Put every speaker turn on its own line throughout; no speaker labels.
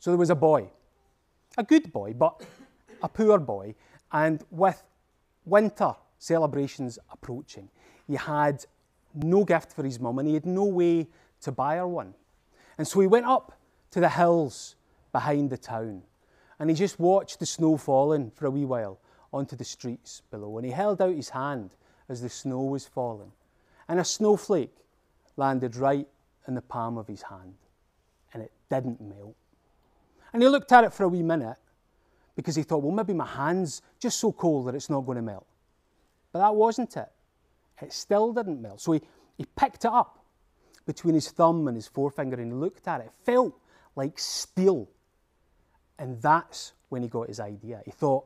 So there was a boy, a good boy, but a poor boy, and with winter celebrations approaching, he had no gift for his mum and he had no way to buy her one. And so he went up to the hills behind the town and he just watched the snow falling for a wee while onto the streets below, and he held out his hand as the snow was falling, and a snowflake landed right in the palm of his hand, and it didn't melt. And he looked at it for a wee minute because he thought, well, maybe my hand's just so cold that it's not going to melt. But that wasn't it. It still didn't melt. So he picked it up between his thumb and his forefinger and he looked at it. It felt like steel. And that's when he got his idea. He thought,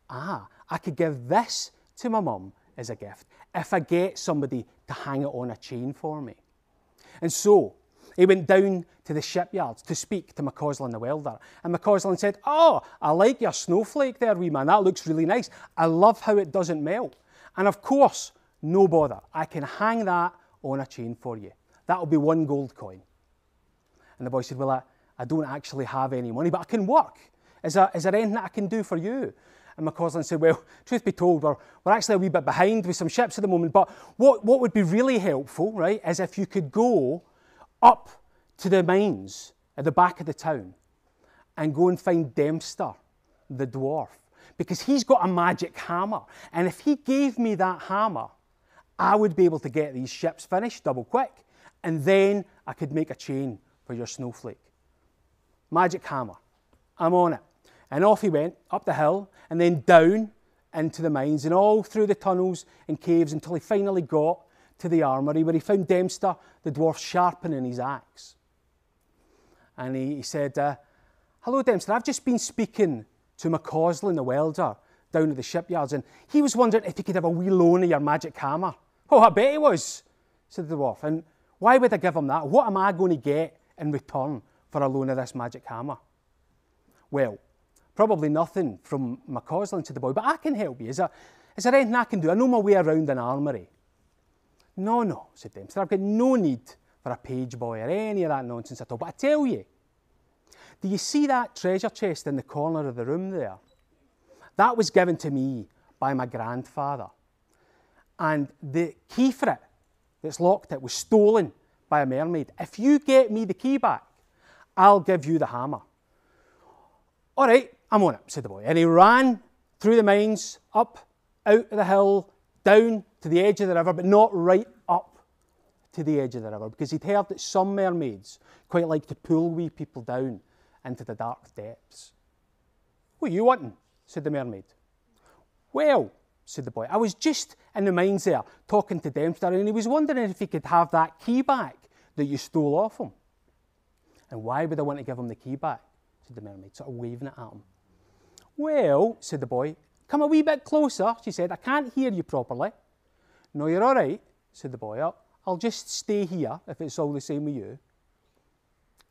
I could give this to my mum as a gift if I get somebody to hang it on a chain for me. And so he went down to the shipyard to speak to McCausland the welder. And McCausland said, oh, I like your snowflake there, wee man. That looks really nice. I love how it doesn't melt. And of course, no bother. I can hang that on a chain for you. That'll be 1 gold coin. And the boy said, well, I don't actually have any money, but I can work. Is there anything that I can do for you? And McCausland said, well, truth be told, we're actually a wee bit behind with some ships at the moment, but what would be really helpful, right, is if you could go up to the mines at the back of the town and go and find Dempster, the dwarf, because he's got a magic hammer. And if he gave me that hammer, I would be able to get these ships finished double quick, and then I could make a chain for your snowflake. Magic hammer. I'm on it. And off he went, up the hill, and then down into the mines, and all through the tunnels and caves until he finally got to the armoury, where he found Dempster, the dwarf, sharpening his axe. And he said, hello, Dempster, I've just been speaking to McCausland, the welder, down at the shipyards, and he was wondering if he could have a wee loan of your magic hammer. Oh, I bet he was, said the dwarf. And why would I give him that? What am I going to get in return for a loan of this magic hammer? Well, probably nothing from McCausland, said the boy, but I can help you. Is there anything I can do? I know my way around an armoury. No, said Dempster, I've got no need for a page boy or any of that nonsense at all. But I tell you, do you see that treasure chest in the corner of the room there? That was given to me by my grandfather. And the key for it that's locked it was stolen by a mermaid. If you get me the key back, I'll give you the hammer. All right, I'm on it, said the boy. And he ran through the mines, up, out of the hill, down to the edge of the river, but not right up to the edge of the river, because he'd heard that some mermaids quite like to pull wee people down into the dark depths. What are you wanting? Said the mermaid. Well, said the boy, I was just in the mines there talking to Dempster, and he was wondering if he could have that key back that you stole off him. And why would I want to give him the key back? Said the mermaid, sort of waving it at him. Well, said the boy, come a wee bit closer, she said. I can't hear you properly. No, you're all right, said the boy. I'll just stay here if it's all the same with you.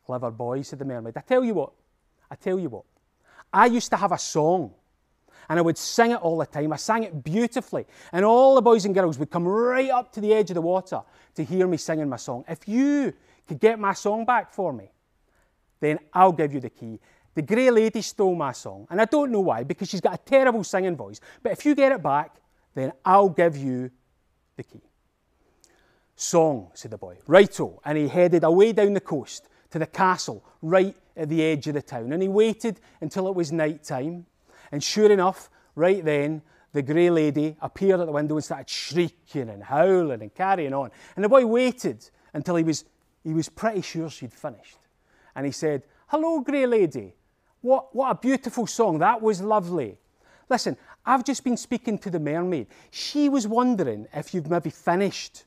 Clever boy, said the mermaid. I tell you what. I used to have a song, and I would sing it all the time. I sang it beautifully, and all the boys and girls would come right up to the edge of the water to hear me singing my song. If you could get my song back for me, then I'll give you the key. The grey lady stole my song, and I don't know why, because she's got a terrible singing voice. But if you get it back, then I'll give you the key. Song, said the boy. Righto. And he headed away down the coast to the castle right at the edge of the town. And he waited until it was night time. And sure enough, right then, the grey lady appeared at the window and started shrieking and howling and carrying on. And the boy waited until he was pretty sure she'd finished. And he said, hello, grey lady. What a beautiful song. That was lovely. Listen, I've just been speaking to the mermaid. She was wondering if you've maybe finished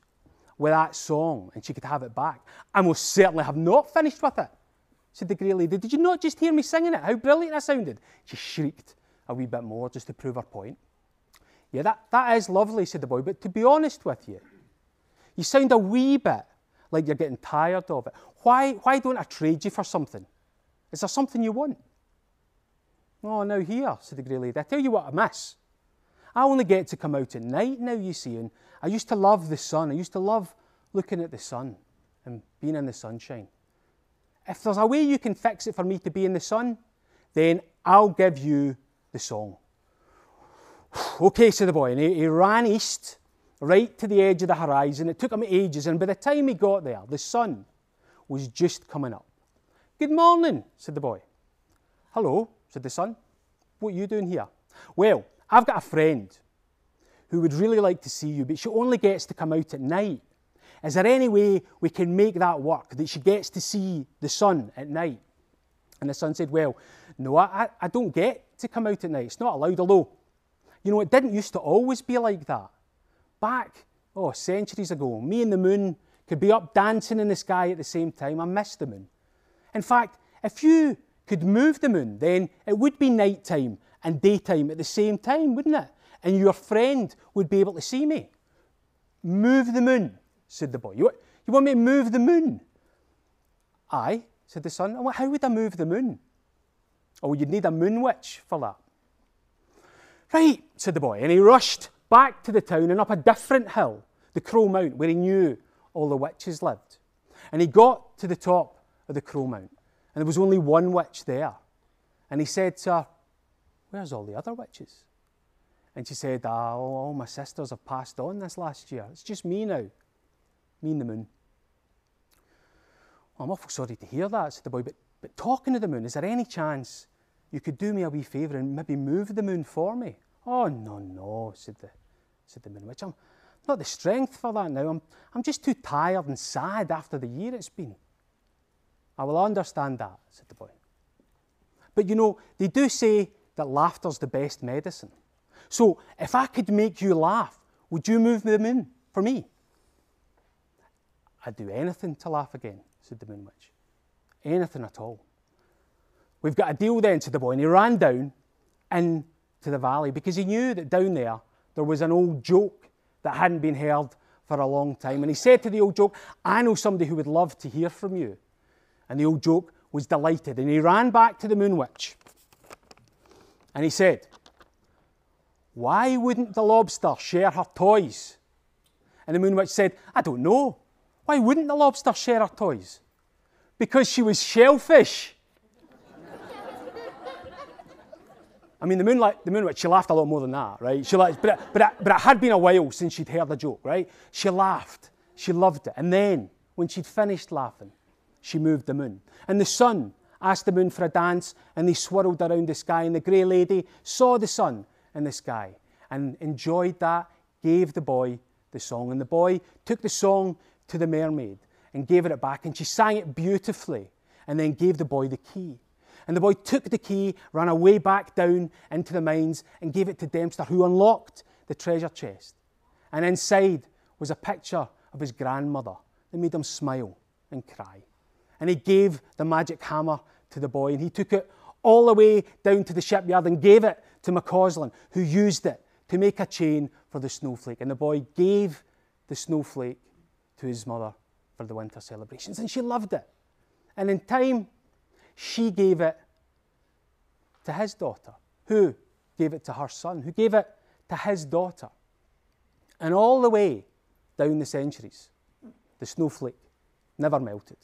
with that song and she could have it back. I most certainly have not finished with it, said the grey lady. Did you not just hear me singing it? How brilliant that sounded. She shrieked a wee bit more just to prove her point. Yeah, that is lovely, said the boy, but to be honest with you, you sound a wee bit like you're getting tired of it. Why don't I trade you for something? Is there something you want? Oh, now here, said the grey lady. I tell you what I miss. I only get to come out at night now, you see, and I used to love the sun. I used to love looking at the sun and being in the sunshine. if there's a way you can fix it for me to be in the sun, then I'll give you the song. Okay, said the boy, and he ran east, right to the edge of the horizon. It took him ages, and by the time he got there, the sun was just coming up. Good morning, said the boy. Hello, said the sun. What are you doing here? Well, I've got a friend who would really like to see you, but she only gets to come out at night. Is there any way we can make that work, that she gets to see the sun at night? And the sun said, well, no, I don't get to come out at night. It's not allowed, although, you know, it didn't used to always be like that. Back, centuries ago, me and the moon could be up dancing in the sky at the same time. I miss the moon. In fact, if you could move the moon, then it would be nighttime and daytime at the same time, wouldn't it? And your friend would be able to see me. Move the moon, said the boy. You want me to move the moon? Aye, said the sun. How would I move the moon? Oh, you'd need a moon witch for that. Right, said the boy, and he rushed back to the town and up a different hill, the Crow Mount, where he knew all the witches lived. And he got to the top of the Crow Mount, and there was only one witch there. And he said to her, where's all the other witches? And she said, all my sisters have passed on this last year. It's just me now, me and the moon. Well, I'm awful sorry to hear that, said the boy, but talking to the moon, is there any chance you could do me a wee favour and maybe move the moon for me? Oh, no, said the moon witch. I'm not the strength for that now. I'm just too tired and sad after the year it's been. I will understand that, said the boy. But you know, they do say that laughter's the best medicine. So if I could make you laugh, would you move the moon for me? I'd do anything to laugh again, said the moon witch. Anything at all. We've got a deal then, said the boy, and he ran down into the valley because he knew that down there was an old joke that hadn't been heard for a long time. And he said to the old joke, I know somebody who would love to hear from you. And the old joke was delighted, and he ran back to the moon witch. And he said, why wouldn't the lobster share her toys? And the moon witch said, I don't know. Why wouldn't the lobster share her toys? Because she was shellfish. I mean, the moon witch, she laughed a lot more than that, right? But it had been a while since she'd heard the joke, right? She laughed. She loved it. And then, when she'd finished laughing, she moved the moon. And the sun asked the moon for a dance, and they swirled around the sky, and the grey lady saw the sun in the sky and enjoyed that, gave the boy the song. And the boy took the song to the mermaid and gave it back, and she sang it beautifully and then gave the boy the key. And the boy took the key, ran away back down into the mines and gave it to Dempster, who unlocked the treasure chest. And inside was a picture of his grandmother that made him smile and cry. And he gave the magic hammer to the boy, and he took it all the way down to the shipyard and gave it to McCausland, who used it to make a chain for the snowflake. And the boy gave the snowflake to his mother for the winter celebrations, and she loved it. And in time, she gave it to his daughter, who gave it to her son, who gave it to his daughter. And all the way down the centuries, the snowflake never melted.